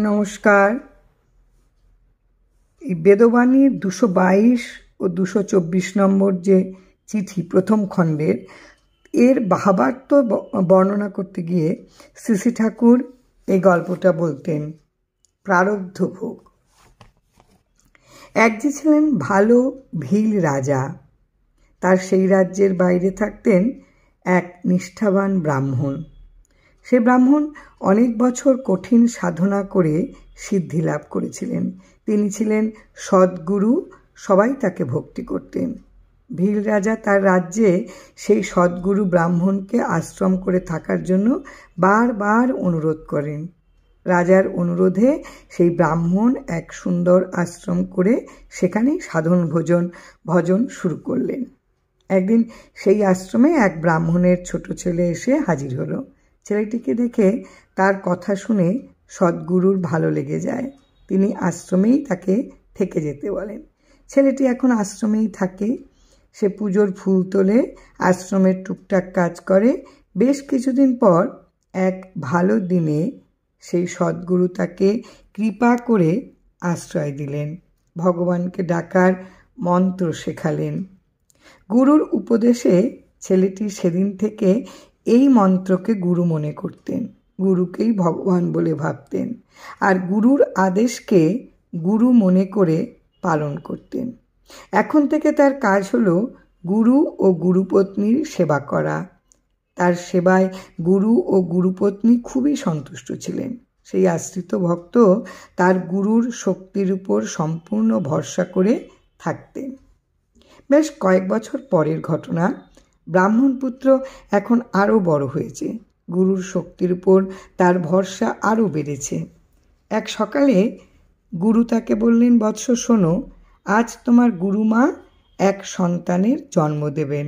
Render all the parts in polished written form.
নমস্কার। এই বেদবাণীর 222 ও 224 নম্বর যে চিঠি প্রথম খণ্ডের এর ভাবার্থ বর্ণনা করতে গিয়ে শ্রী ঠাকুর এই গল্পটা বলতেন। প্রারব্ধ ভোগ। এক যে ছিলেন ভালো ভিল রাজা, তার সেই রাজ্যের বাইরে থাকতেন এক নিষ্ঠাবান ব্রাহ্মণ। সে ব্রাহ্মণ অনেক বছর কঠিন সাধনা করে সিদ্ধি লাভ করেছিলেন। তিনি ছিলেন সদ্গুরু, সবাই তাকে ভক্তি করতেন। ভিল রাজা তার রাজ্যে সেই সদ্গুরু ব্রাহ্মণকে আশ্রম করে থাকার জন্য বারবার অনুরোধ করেন। রাজার অনুরোধে সেই ব্রাহ্মণ এক সুন্দর আশ্রম করে সেখানেই সাধন ভজন শুরু করলেন। একদিন সেই আশ্রমে এক ব্রাহ্মণের ছোট ছেলে এসে হাজির হলো। ছেলেটিকে দেখে তার কথা শুনে সদ্গুরুর ভালো লেগে যায়। তিনি আশ্রমেই তাকে থেকে যেতে বলেন। ছেলেটি এখন আশ্রমেই থাকে। সে পুজোর ফুল তোলে, আশ্রমের টুকটাক কাজ করে। বেশ কিছুদিন পর এক ভালো দিনে সেই সদ্গুরু তাকে কৃপা করে আশ্রয় দিলেন, ভগবানকে ডাকার মন্ত্র শেখালেন। গুরুর উপদেশে ছেলেটি সেদিন থেকে এই মন্ত্রকে গুরু মনে করতেন, গুরুকেই ভগবান বলে ভাবতেন, আর গুরুর আদেশকে গুরু মনে করে পালন করতেন। এখন থেকে তার কাজ হলো গুরু ও গুরুপত্নীর সেবা করা। তার সেবায় গুরু ও গুরুপত্নী খুবই সন্তুষ্ট ছিলেন। সেই আশ্রিত ভক্ত তার গুরুর শক্তির উপর সম্পূর্ণ ভরসা করে থাকতেন। বেশ কয়েক বছর পরের ঘটনা। ব্রাহ্মণপুত্র এখন আরও বড় হয়েছে। গুরুর শক্তির উপর তার ভরসা আরও বেড়েছে। এক সকালে গুরু তাকে বললেন, বৎস শোনো, আজ তোমার গুরুমা এক সন্তানের জন্ম দেবেন,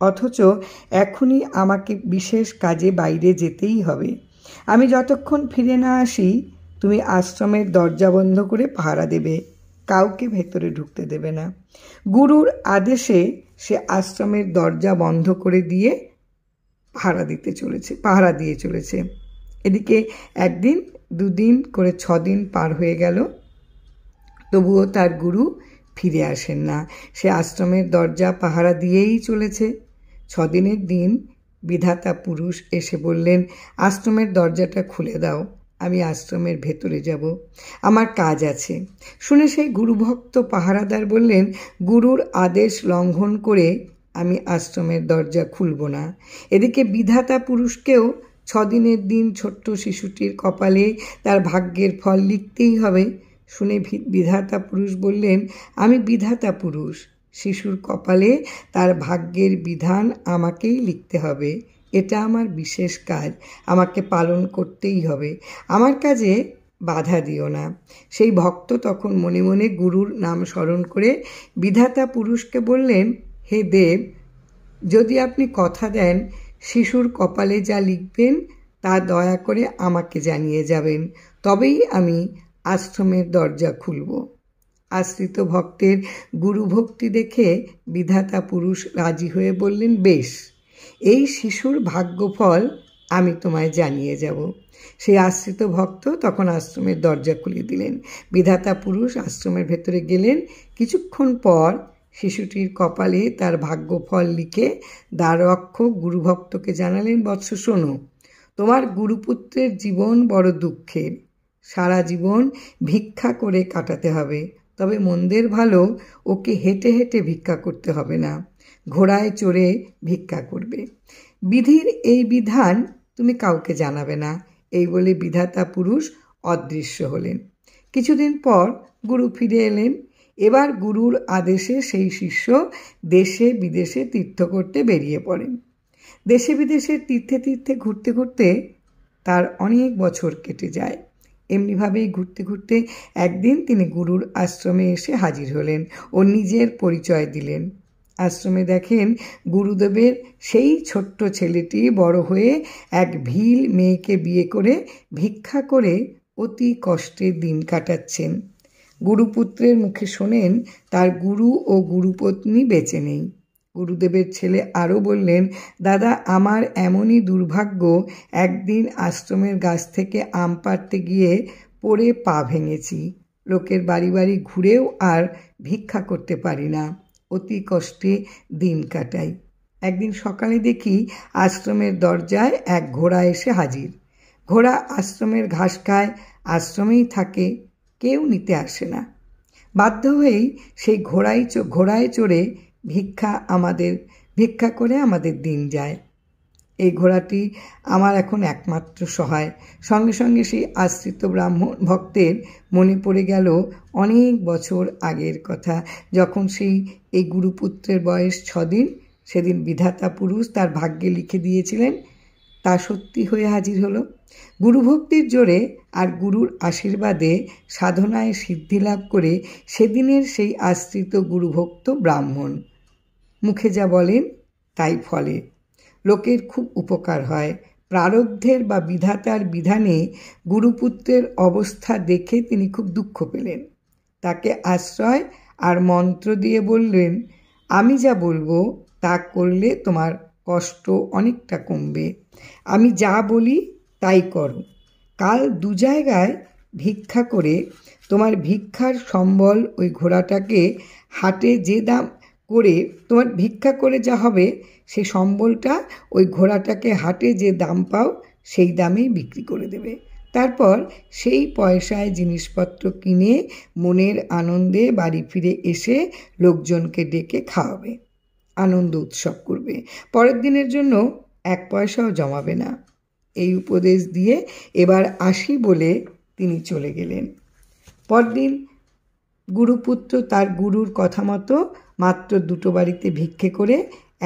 অথচ এখনই আমাকে বিশেষ কাজে বাইরে যেতেই হবে। আমি যতক্ষণ ফিরে না আসি তুমি আশ্রমের দরজা বন্ধ করে পাহারা দেবে, কাউকে ভেতরে ঢুকতে দেবে না। গুরুর আদেশে সে আশ্রমের দরজা বন্ধ করে দিয়ে পাহারা দিয়ে চলেছে। এদিকে একদিন, দুদিন করে 6 দিন পার হয়ে গেল, তবুও তার গুরু ফিরে আসেন না। সে আশ্রমের দরজা পাহারা দিয়েই চলেছে। 6 দিনের দিন বিধাতা পুরুষ এসে বললেন, আশ্রমের দরজাটা খুলে দাও, আমি আশ্রমের ভেতরে যাব, আমার কাজ আছে। শুনে সেই গুরুভক্ত পাহারাদার বললেন, গুরুর আদেশ লঙ্ঘন করে আমি আশ্রমের দরজা খুলব না। এদিকে বিধাতা পুরুষকেও 6 দিনের দিন ছোট্ট শিশুটির কপালে তার ভাগ্যের ফল লিখতেই হবে। শুনে বিধাতা পুরুষ বললেন, আমি বিধাতা পুরুষ, শিশুর কপালে তার ভাগ্যের বিধান আমাকেই লিখতে হবে। এটা আমার বিশেষ কাজ, আমাকে পালন করতেই হবে, আমার কাজে বাধা দিও না। সেই ভক্ত তখন মনে মনে গুরুর নাম স্মরণ করে বিধাতা পুরুষকে বললেন, হে দেব, যদি আপনি কথা দেন শিশুর কপালে যা লিখবেন তা দয়া করে আমাকে জানিয়ে যাবেন, তবেই আমি আশ্রমের দরজা খুলব। আশ্রিত ভক্তের গুরুভক্তি দেখে বিধাতা পুরুষ রাজি হয়ে বললেন, বেশ, এই শিশুর ভাগ্যফল আমি তোমায় জানিয়ে যাব। সেই আশ্রিত ভক্ত তখন আশ্রমের দরজা খুলে দিলেন। বিধাতা পুরুষ আশ্রমের ভেতরে গেলেন। কিছুক্ষণ পর শিশুটির কপালে তার ভাগ্যফল লিখে দ্বাররক্ষক গুরুভক্তকে জানালেন, বৎস শোনো, তোমার গুরুপুত্রের জীবন বড় দুঃখের, সারা জীবন ভিক্ষা করে কাটাতে হবে। তবে মন্দের ভালো, ওকে হেঁটে হেঁটে ভিক্ষা করতে হবে না, ঘোড়ায় চড়ে ভিক্ষা করবে। বিধির এই বিধান তুমি কাউকে জানাবে না। এই বলে বিধাতা পুরুষ অদৃশ্য হলেন। কিছুদিন পর গুরু ফিরে এলেন। এবার গুরুর আদেশে সেই শিষ্য দেশে বিদেশে তীর্থ করতে বেরিয়ে পড়েন। দেশে বিদেশে তীর্থে ঘুরতে ঘুরতে তার অনেক বছর কেটে যায়। এমনিভাবেই ঘুরতে ঘুরতে একদিন তিনি গুরুর আশ্রমে এসে হাজির হলেন ও নিজের পরিচয় দিলেন। আশ্রমে দেখেন গুরুদেবের সেই ছোট্ট ছেলেটি বড় হয়ে এক ভিল মেয়েকে বিয়ে করে ভিক্ষা করে অতি কষ্টে দিন কাটাচ্ছেন। গুরুপুত্রের মুখে শোনেন তার গুরু ও গুরুপত্নী বেঁচে নেই। গুরুদেবের ছেলে আরও বললেন, দাদা, আমার এমনই দুর্ভাগ্য, একদিন আশ্রমের গাছ থেকে আম পাড়তে গিয়ে পড়ে পা ভেঙেছি, লোকের বাড়ি বাড়ি ঘুরেও আর ভিক্ষা করতে পারি না, অতি কষ্টে দিন কাটাই। একদিন সকালে দেখি আশ্রমের দরজায় এক ঘোড়া এসে হাজির। ঘোড়া আশ্রমের ঘাস খায়, আশ্রমেই থাকে, কেউ নিতে আসে না। বাধ্য হয়েই সেই ঘোড়ায় চড়ে ভিক্ষা করে আমাদের দিন যায়। এই ঘোড়াটি আমার এখন একমাত্র সহায়। সঙ্গে সঙ্গে সেই আশ্রিত ব্রাহ্মণ ভক্তের মনে পড়ে গেল অনেক বছর আগের কথা, যখন এই গুরুপুত্রের বয়স 6 দিন। সেদিন বিধাতা পুরুষ তার ভাগ্যে লিখে দিয়েছিলেন, তা সত্যি হয়ে হাজির হলো। গুরুভক্তির জোরে আর গুরুর আশীর্বাদে সাধনায় সিদ্ধি লাভ করে সেদিনের সেই আশ্রিত গুরুভক্ত ব্রাহ্মণ মুখে যা বলেন তাই ফলে। লোকের খুব উপকার হয়। প্রারব্ধের বা বিধাতার বিধানে গুরুপুত্রের অবস্থা দেখে তিনি খুব দুঃখ পেলেন। তাকে আশ্রয় আর মন্ত্র দিয়ে বললেন, আমি যা বলবো তা করলে তোমার কষ্ট অনেকটা কমবে। আমি যা বলি তাই করো। কাল 2 জায়গায় ভিক্ষা করে তোমার ভিক্ষার সম্বল ওই ঘোড়াটাকে হাটে যে দাম করে তোমার ভিক্ষা করে যা হবে সেই সম্বলটা ওই ঘোড়াটাকে হাটে যে দাম পাও সেই দামেই বিক্রি করে দেবে। তারপর সেই পয়সায় জিনিসপত্র কিনে মনের আনন্দে বাড়ি ফিরে এসে লোকজনকে ডেকে খাওয়াবে, আনন্দ উৎসব করবে। পরের দিনের জন্য 1 পয়সাও জমাবে না। এই উপদেশ দিয়ে এবার আসি বলে তিনি চলে গেলেন। পরদিন গুরুপুত্র তার গুরুর কথা মতো মাত্র 2টো বাড়িতে ভিক্ষে করে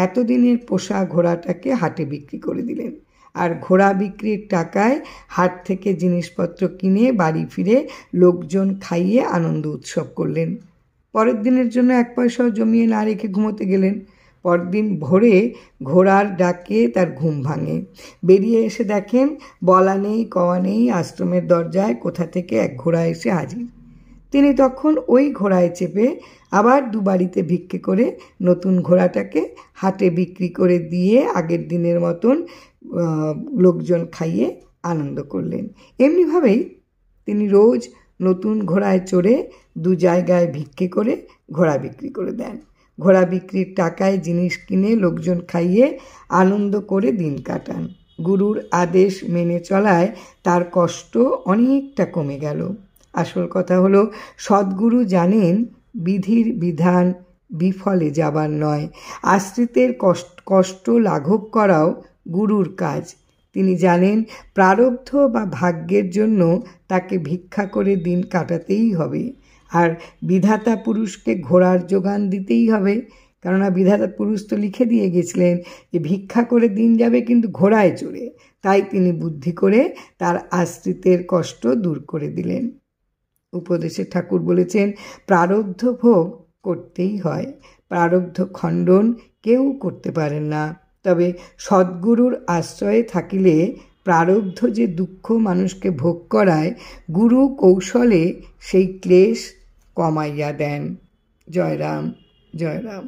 এতদিনের পোষা ঘোড়াটাকে হাটে বিক্রি করে দিলেন। আর ঘোড়া বিক্রির টাকায় হাট থেকে জিনিসপত্র কিনে বাড়ি ফিরে লোকজন খাইয়ে আনন্দ উৎসব করলেন। পরের দিনের জন্য 1 পয়সাও জমিয়ে না রেখে ঘুমোতে গেলেন। পরদিন ভোরে ঘোড়ার ডাকে তার ঘুম ভাঙে। বেরিয়ে এসে দেখেন বলা নেই কওয়া নেই আশ্রমের দরজায় কোথা থেকে এক ঘোড়া এসে হাজির। তিনি তখন ওই ঘোড়ায় চেপে আবার 2 বাড়িতে ভিক্ষে করে নতুন ঘোড়াটাকে হাটে বিক্রি করে দিয়ে আগের দিনের মতন লোকজন খাইয়ে আনন্দ করলেন। এমনিভাবেই তিনি রোজ নতুন ঘোড়ায় চড়ে 2 জায়গায় ভিক্ষে করে ঘোড়া বিক্রি করে দেন। ঘোড়া বিক্রির টাকায় জিনিস কিনে লোকজন খাইয়ে আনন্দ করে দিন কাটান। গুরুর আদেশ মেনে চলায় তার কষ্ট অনেকটা কমে গেল। আসল কথা হলো, সদ্গুরু জানেন বিধির বিধান বিফলে যাবার নয়, আশ্রিতের কষ্ট লাঘব করাও গুরুর কাজ। তিনি জানেন প্রারব্ধ বা ভাগ্যের জন্য তাকে ভিক্ষা করে দিন কাটাতেই হবে, আর বিধাতা পুরুষকে ঘোড়ার যোগান দিতেই হবে। কেননা বিধাতা পুরুষ তো লিখে দিয়ে গেছিলেন যে ভিক্ষা করে দিন যাবে কিন্তু ঘোড়ায় চড়ে। তাই তিনি বুদ্ধি করে তার আশ্রিতের কষ্ট দূর করে দিলেন। উপদেশে ঠাকুর বলেছেন, প্রারব্ধ ভোগ করতেই হয়, প্রারব্ধ খণ্ডন কেউ করতে পারেন না। তবে সদ্গুরুর আশ্রয়ে থাকিলে প্রারব্ধ যে দুঃখ মানুষকে ভোগ করায়, গুরু কৌশলে সেই ক্লেশ কমাইয়া দেন। জয় রাম, জয় রাম।